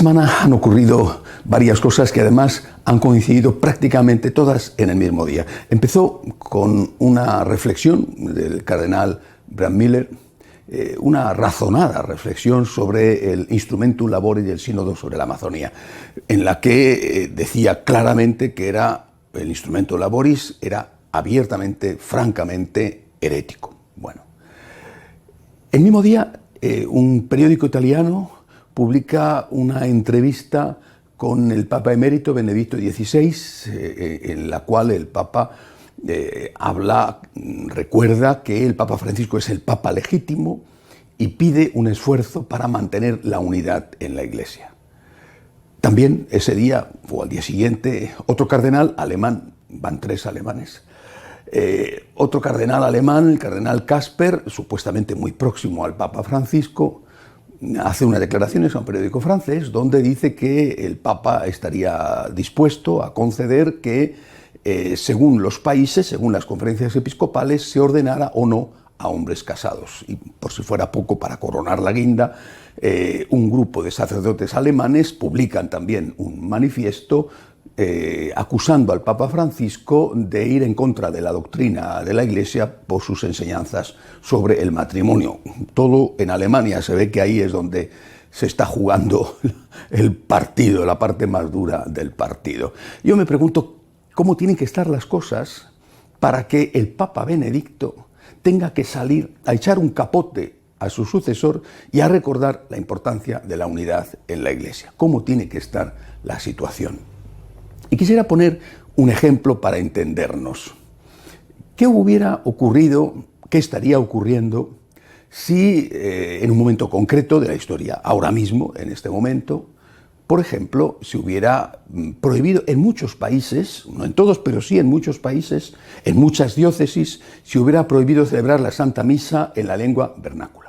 semana han ocurrido varias cosas que además han coincidido prácticamente todas en el mismo día. Empezó con una reflexión del cardenal Brandmüller, una razonada reflexión sobre el Instrumentum Laboris del Sínodo sobre la Amazonía, en la que decía claramente que el Instrumentum Laboris era abiertamente, francamente herético. Bueno, el mismo día un periódico italiano publica una entrevista con el Papa emérito Benedicto XVI, en la cual el Papa recuerda que el Papa Francisco es el Papa legítimo y pide un esfuerzo para mantener la unidad en la Iglesia. También ese día, o al día siguiente, otro cardenal alemán, van tres alemanes, otro cardenal alemán, el cardenal Kasper, supuestamente muy próximo al Papa Francisco, hace unas declaraciones a un periódico francés donde dice que el Papa estaría dispuesto a conceder que, según los países, según las conferencias episcopales, se ordenara o no a hombres casados. Y por si fuera poco, para coronar la guinda, un grupo de sacerdotes alemanes publican también un manifiesto acusando al Papa Francisco de ir en contra de la doctrina de la Iglesia por sus enseñanzas sobre el matrimonio. Todo en Alemania, se ve que ahí es donde se está jugando el partido, la parte más dura del partido. Yo me pregunto cómo tienen que estar las cosas para que el Papa Benedicto tenga que salir a echar un capote a su sucesor y a recordar la importancia de la unidad en la Iglesia. ¿Cómo tiene que estar la situación? Y quisiera poner un ejemplo para entendernos. ¿Qué hubiera ocurrido, qué estaría ocurriendo si en un momento concreto de la historia, ahora mismo, en este momento, por ejemplo, se hubiera prohibido en muchos países, no en todos, pero sí en muchos países, en muchas diócesis, se hubiera prohibido celebrar la Santa Misa en la lengua vernácula?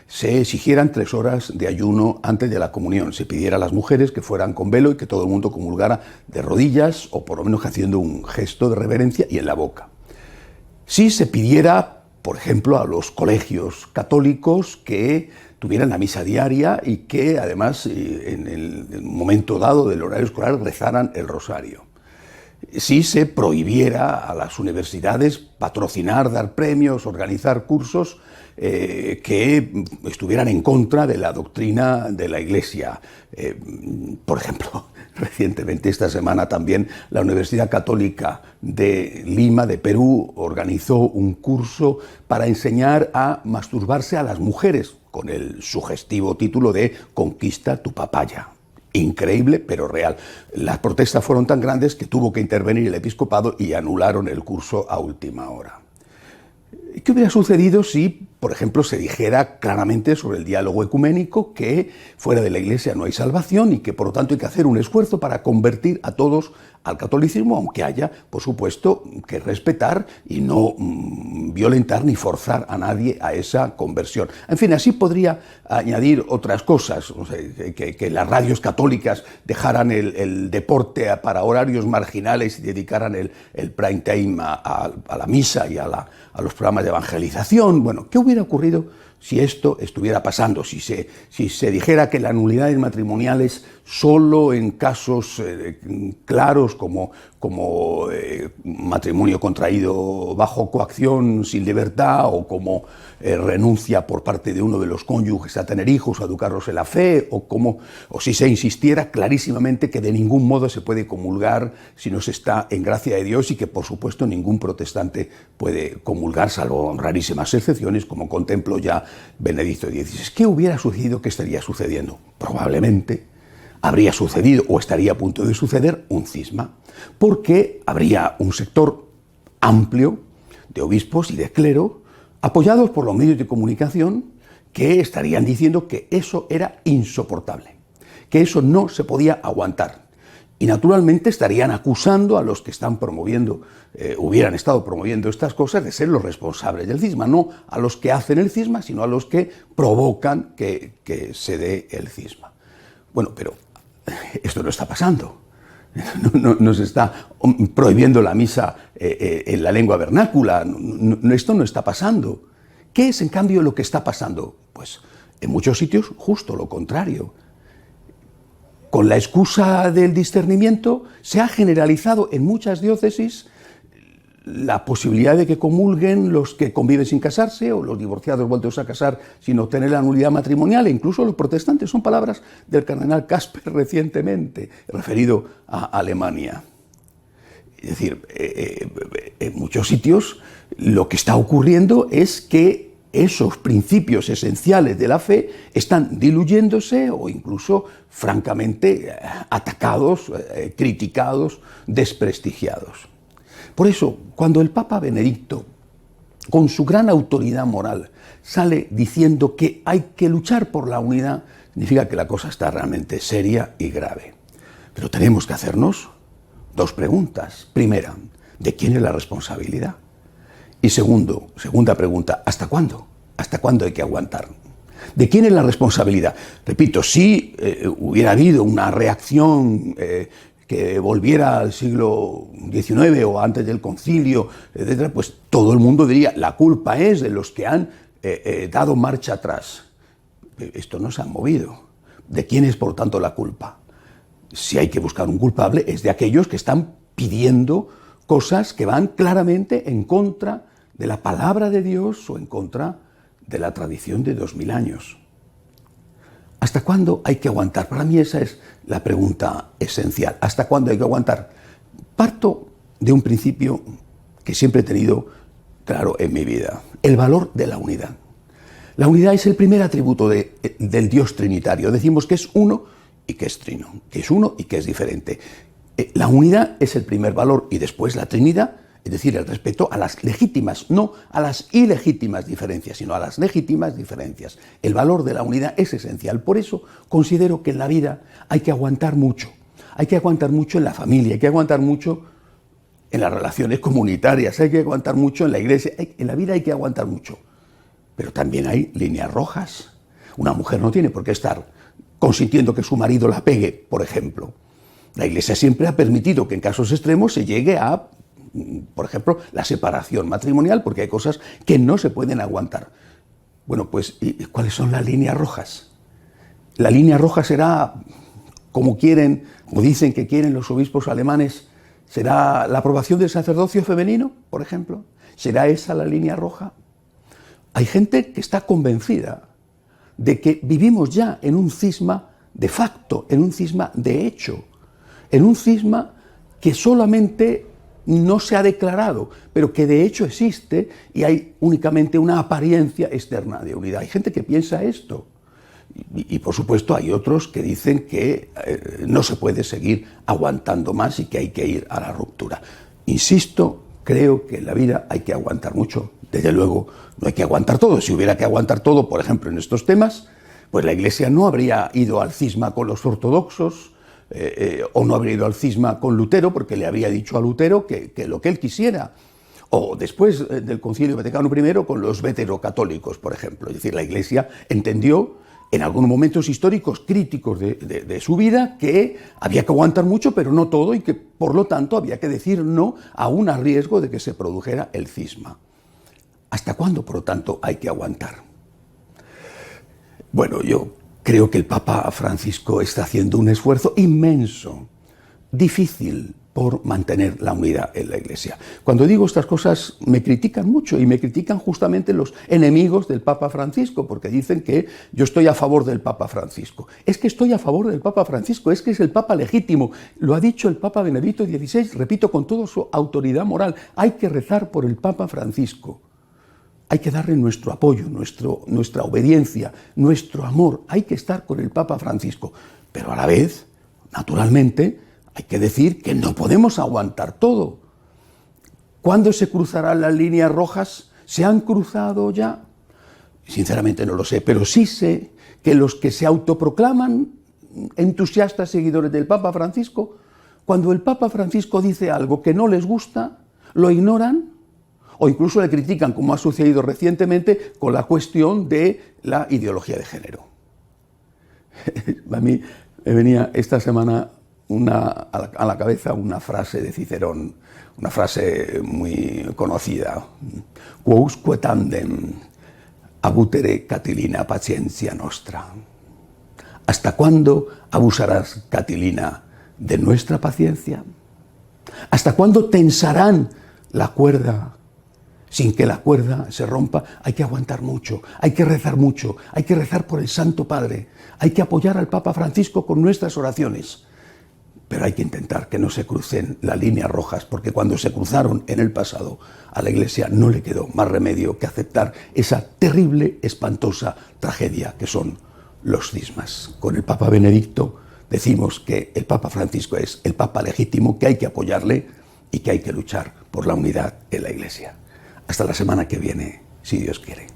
Se exigieran 3 horas de ayuno antes de la comunión, se pidiera a las mujeres que fueran con velo y que todo el mundo comulgara de rodillas o por lo menos haciendo un gesto de reverencia y en la boca. Si se pidiera, por ejemplo, a los colegios católicos que tuvieran la misa diaria y que además en el momento dado del horario escolar rezaran el rosario. Si se prohibiera a las universidades patrocinar, dar premios, organizar cursos que estuvieran en contra de la doctrina de la Iglesia. Por ejemplo, recientemente, esta semana también, la Universidad Católica de Lima, de Perú, organizó un curso para enseñar a masturbarse a las mujeres, con el sugestivo título de Conquista tu papaya. Increíble, pero real. Las protestas fueron tan grandes que tuvo que intervenir el episcopado y anularon el curso a última hora. ¿Qué hubiera sucedido si, por ejemplo, se dijera claramente sobre el diálogo ecuménico que fuera de la Iglesia no hay salvación y que por lo tanto hay que hacer un esfuerzo para convertir a todos al catolicismo, aunque haya, por supuesto, que respetar y no violentar ni forzar a nadie a esa conversión? En fin, así podría añadir otras cosas, o sea, que las radios católicas dejaran el deporte para horarios marginales y dedicaran el prime time a la misa y a los programas de evangelización. Bueno, ¿qué hubiera ocurrido si esto estuviera pasando? Si se dijera que las nulidades matrimoniales solo en casos claros como matrimonio contraído bajo coacción sin libertad o como renuncia por parte de uno de los cónyuges a tener hijos o a educarlos en la fe, o si se insistiera clarísimamente que de ningún modo se puede comulgar si no se está en gracia de Dios y que por supuesto ningún protestante puede comulgar salvo rarísimas excepciones como contempló ya Benedicto XVI. ¿Qué hubiera sucedido? ¿Qué estaría sucediendo? Probablemente habría sucedido o estaría a punto de suceder un cisma, porque habría un sector amplio de obispos y de clero apoyados por los medios de comunicación que estarían diciendo que eso era insoportable, que eso no se podía aguantar. Y naturalmente estarían acusando a los que están promoviendo, hubieran estado promoviendo estas cosas de ser los responsables del cisma, no a los que hacen el cisma, sino a los que provocan que se dé el cisma. Bueno, pero esto no está pasando. No se está prohibiendo la misa en la lengua vernácula. Esto no está pasando. ¿Qué es, en cambio, lo que está pasando? Pues en muchos sitios justo lo contrario. con la excusa del discernimiento, se ha generalizado en muchas diócesis la posibilidad de que comulguen los que conviven sin casarse o los divorciados vueltos a casar sin obtener la nulidad matrimonial, e incluso los protestantes. Son palabras del cardenal Casper recientemente, referido a Alemania. Es decir, en muchos sitios lo que está ocurriendo es que esos principios esenciales de la fe están diluyéndose o incluso francamente atacados, criticados, desprestigiados. Por eso, cuando el Papa Benedicto, con su gran autoridad moral, sale diciendo que hay que luchar por la unidad, significa que la cosa está realmente seria y grave. Pero tenemos que hacernos dos preguntas. Primera, ¿de quién es la responsabilidad? Y segunda pregunta, ¿hasta cuándo? ¿Hasta cuándo hay que aguantar? ¿De quién es la responsabilidad? Repito, si hubiera habido una reacción que volviera al siglo XIX o antes del concilio, etc., pues todo el mundo diría, la culpa es de los que han dado marcha atrás. Pero esto no se ha movido. ¿De quién es, por tanto, la culpa? Si hay que buscar un culpable, es de aquellos que están pidiendo cosas que van claramente en contra de la palabra de Dios o en contra de la tradición de 2000 años. ¿Hasta cuándo hay que aguantar? Para mí esa es la pregunta esencial. ¿Hasta cuándo hay que aguantar? Parto de un principio que siempre he tenido claro en mi vida: el valor de la unidad. La unidad es el primer atributo del Dios trinitario. Decimos que es uno y que es trino, que es uno y que es diferente. La unidad es el primer valor y después la Trinidad, es decir, el respeto a las legítimas, no a las ilegítimas diferencias, sino a las legítimas diferencias. El valor de la unidad es esencial. Por eso considero que en la vida hay que aguantar mucho. Hay que aguantar mucho en la familia, hay que aguantar mucho en las relaciones comunitarias, hay que aguantar mucho en la iglesia. En la vida hay que aguantar mucho. Pero también hay líneas rojas. Una mujer no tiene por qué estar consintiendo que su marido la pegue, por ejemplo. La Iglesia siempre ha permitido que en casos extremos se llegue a, por ejemplo, la separación matrimonial, porque hay cosas que no se pueden aguantar. Bueno, pues, ¿y cuáles son las líneas rojas? La línea roja será, como dicen que quieren los obispos alemanes, ¿será la aprobación del sacerdocio femenino, por ejemplo? ¿Será esa la línea roja? Hay gente que está convencida de que vivimos ya en un cisma de facto, en un cisma de hecho, en un cisma que solamente no se ha declarado, pero que de hecho existe y hay únicamente una apariencia externa de unidad. Hay gente que piensa esto y por supuesto hay otros que dicen que no se puede seguir aguantando más y que hay que ir a la ruptura. Insisto, creo que en la vida hay que aguantar mucho. Desde luego no hay que aguantar todo. Si hubiera que aguantar todo, por ejemplo, en estos temas, pues la Iglesia no habría ido al cisma con los ortodoxos, o no habría ido al cisma con Lutero, porque le habría dicho a Lutero que lo que él quisiera. O después del Concilio Vaticano I con los veterocatólicos, por ejemplo. Es decir, la Iglesia entendió en algunos momentos históricos críticos de su vida que había que aguantar mucho, pero no todo, y que por lo tanto había que decir no aún a riesgo de que se produjera el cisma. ¿Hasta cuándo, por lo tanto, hay que aguantar? Bueno, yo creo que el Papa Francisco está haciendo un esfuerzo inmenso, difícil, por mantener la unidad en la Iglesia. Cuando digo estas cosas me critican mucho, y me critican justamente los enemigos del Papa Francisco, porque dicen que yo estoy a favor del Papa Francisco. Es que estoy a favor del Papa Francisco, es que es el Papa legítimo. Lo ha dicho el Papa Benedicto XVI, repito, con toda su autoridad moral. Hay que rezar por el Papa Francisco. Hay que darle nuestro apoyo, nuestra obediencia, nuestro amor. Hay que estar con el Papa Francisco. Pero a la vez, naturalmente, hay que decir que no podemos aguantar todo. ¿Cuándo se cruzarán las líneas rojas? ¿Se han cruzado ya? Sinceramente no lo sé, pero sí sé que los que se autoproclaman entusiastas seguidores del Papa Francisco, cuando el Papa Francisco dice algo que no les gusta, lo ignoran o incluso le critican, como ha sucedido recientemente con la cuestión de la ideología de género. A mí me venía esta semana a la cabeza una frase de Cicerón, una frase muy conocida: quousque tandem abutere Catilina patientia nostra. ¿Hasta cuándo abusarás, Catilina, de nuestra paciencia? ¿Hasta cuándo tensarán la cuerda sin que la cuerda se rompa? Hay que aguantar mucho, hay que rezar por el Santo Padre, hay que apoyar al Papa Francisco con nuestras oraciones. Pero hay que intentar que no se crucen las líneas rojas, porque cuando se cruzaron en el pasado, a la Iglesia no le quedó más remedio que aceptar esa terrible, espantosa tragedia que son los cismas. Con el Papa Benedicto decimos que el Papa Francisco es el Papa legítimo, que hay que apoyarle y que hay que luchar por la unidad en la Iglesia. Hasta la semana que viene, si Dios quiere.